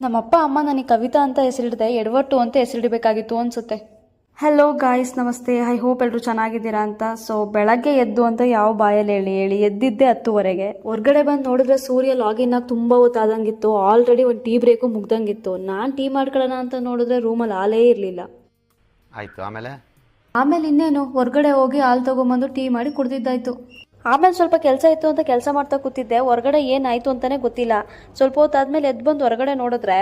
ನಮ್ಮಪ್ಪ ಅಮ್ಮ ನನಗೆ ಕವಿತಾ ಅಂತ ಹೆಸರಿಡದೆ ಎಡವಟ್ಟು ಅಂತ ಹೆಸರಿಡಬೇಕಾಗಿತ್ತು ಅನ್ಸುತ್ತೆ. ಹಲೋ ಗಾಯ್ಸ್, ನಮಸ್ತೆ. ಐ ಹೋಪ್ ಎಲ್ಲರೂ ಚೆನ್ನಾಗಿದ್ದೀರಾ ಅಂತ. ಸೊ ಬೆಳಗ್ಗೆ ಎದ್ದು ಅಂತ ಯಾವ ಬಾಯಲ್ಲಿ ಹೇಳಿ ಎದ್ದಿದ್ದೆ 10:30. ಹೊರ್ಗಡೆ ಬಂದು ನೋಡಿದ್ರೆ ಸೂರ್ಯ ಲಾಗಿನ್ ಆಗಿ ತುಂಬ ಹೊತ್ತಾದಂಗಿತ್ತು. ಆಲ್ರೆಡಿ ಒಂದು ಟೀ ಬ್ರೇಕು ಮುಗ್ದಂಗಿತ್ತು. ನಾನು ಟೀ ಮಾಡ್ಕೊಳ್ಳೋಣ ಅಂತ ನೋಡಿದ್ರೆ ರೂಮಲ್ಲಿ ಹಾಲೇ ಇರಲಿಲ್ಲ. ಆಯ್ತು. ಆಮೇಲೆ ಇನ್ನೇನು, ಹೊರ್ಗಡೆ ಹೋಗಿ ಹಾಲು ತೊಗೊಂಬಂದು ಟೀ ಮಾಡಿ ಕುಡ್ದಿದ್ದಾಯ್ತು. ಆಮೇಲೆ ಸ್ವಲ್ಪ ಕೆಲಸ ಇತ್ತು ಅಂತ ಕೆಲಸ ಮಾಡ್ತಾ ಕೂತಿದ್ದೆ. ಹೊರಗಡೆ ಏನಾಯ್ತು ಅಂತಾನೆ ಗೊತ್ತಿಲ್ಲ. ಸ್ವಲ್ಪ ಹೊತ್ತಾದ್ಮೇಲೆ ಎದ್ದು ಬಂದು ಹೊರಗಡೆ ನೋಡಿದ್ರೆ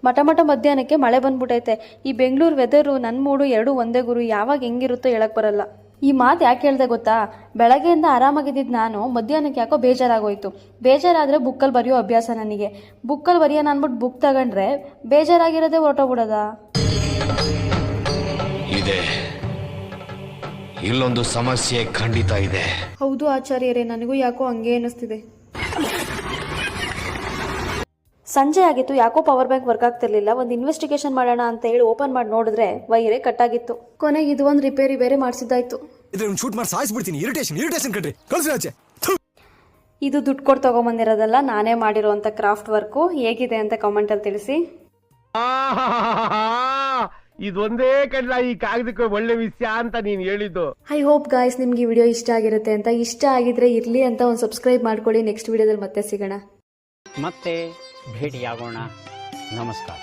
ಮಠ ಮಧ್ಯಾಹ್ನಕ್ಕೆ ಮಳೆ ಬಂದ್ಬಿಟ್ಟೈತೆ. ಈ ಬೆಂಗಳೂರು ವೆದರು ನನ್ನ ಮೂಡು ಎರಡೂ ಒಂದೇ ಗುರು. ಯಾವಾಗ ಹೆಂಗಿರುತ್ತೋ ಹೇಳಕ್ ಬರಲ್ಲ. ಈ ಮಾತು ಯಾಕೆ ಹೇಳ್ದೆ ಗೊತ್ತಾ? ಬೆಳಗ್ಗೆಯಿಂದ ಆರಾಮಾಗಿದ್ದಿದ್ದು ನಾನು ಮಧ್ಯಾಹ್ನಕ್ಕೆ ಯಾಕೋ ಬೇಜಾರಾಗೋಯ್ತು. ಬೇಜಾರಾದರೆ ಬುಕ್ಕಲ್ಲಿ ಬರೆಯೋ ಅಭ್ಯಾಸ ನನಗೆ. ಬುಕ್ಕಲ್ಲಿ ಬರೆಯೋಣ ಅಂದ್ಬಿಟ್ಟು ಬುಕ್ ತಗೊಂಡ್ರೆ ಬೇಜಾರಾಗಿರೋದೇ ಹೊರಟೋಗ್ಬಿಡೋದ. ಇಲ್ಲೊಂದು ಸಮಸ್ಯೆ ಖಂಡಿತ ಇದೆ. ಹೌದು ಆಚಾರ್ಯರೇ, ನನಗೂ ಯಾಕೋ ಹಂಗೆ ಅನಿಸ್ತಿದೆ. ಸಂಜೆ ಆಗಿತ್ತು, ಯಾಕೋ ಪವರ್ ಬ್ಯಾಂಕ್ ವರ್ಕ್ ಆಗ್ತಿರ್ಲಿಲ್ಲ. ಒಂದು ಇನ್ವೆಸ್ಟಿಗೇಷನ್ ಮಾಡೋಣ ಅಂತ ಹೇಳಿ ಓಪನ್ ಮಾಡಿ ನೋಡಿದ್ರೆ ವೈರೇ ಕಟ್ ಆಗಿತ್ತು. ಕೊನೆಗೆ ಇದು ಒಂದು ರಿಪೇರಿ ಬೇರೆ ಮಾಡಿಸಿದ್ದಾಯ್ತು. ಇದು ದುಡ್ಡು ಕೊಟ್ಟು ತಗೊಂಬಂದಿರೋದಲ್ಲ, ನಾನೇ ಮಾಡಿರೋಂಥ ಕ್ರಾಫ್ಟ್ ವರ್ಕು. ಹೇಗಿದೆ ಅಂತ ಕಾಮೆಂಟಲ್ಲಿ ತಿಳಿಸಿ. ಇದೊಂದೇ ಕಡ್ಲ ಈ ಕಾಗದಕ್ಕೆ ಒಳ್ಳೆ ವಿಷಯ ಅಂತ ನೀನ್ ಹೇಳಿದ್ದು. ಐ ಹೋಪ್ ಗಾಯ್ಸ್ ನಿಮ್ಗೆ ಈ ವಿಡಿಯೋ ಇಷ್ಟ ಆಗಿರುತ್ತೆ ಅಂತ. ಇಷ್ಟ ಆಗಿದ್ರೆ ಇರ್ಲಿ ಅಂತ ಒಂದು ಸಬ್ಸ್ಕ್ರೈಬ್ ಮಾಡ್ಕೊಳ್ಳಿ. ನೆಕ್ಸ್ಟ್ ವಿಡಿಯೋದಲ್ಲಿ ಮತ್ತೆ ಸಿಗೋಣ, ಮತ್ತೆ ಭೇಟಿಯಾಗೋಣ. ನಮಸ್ಕಾರ.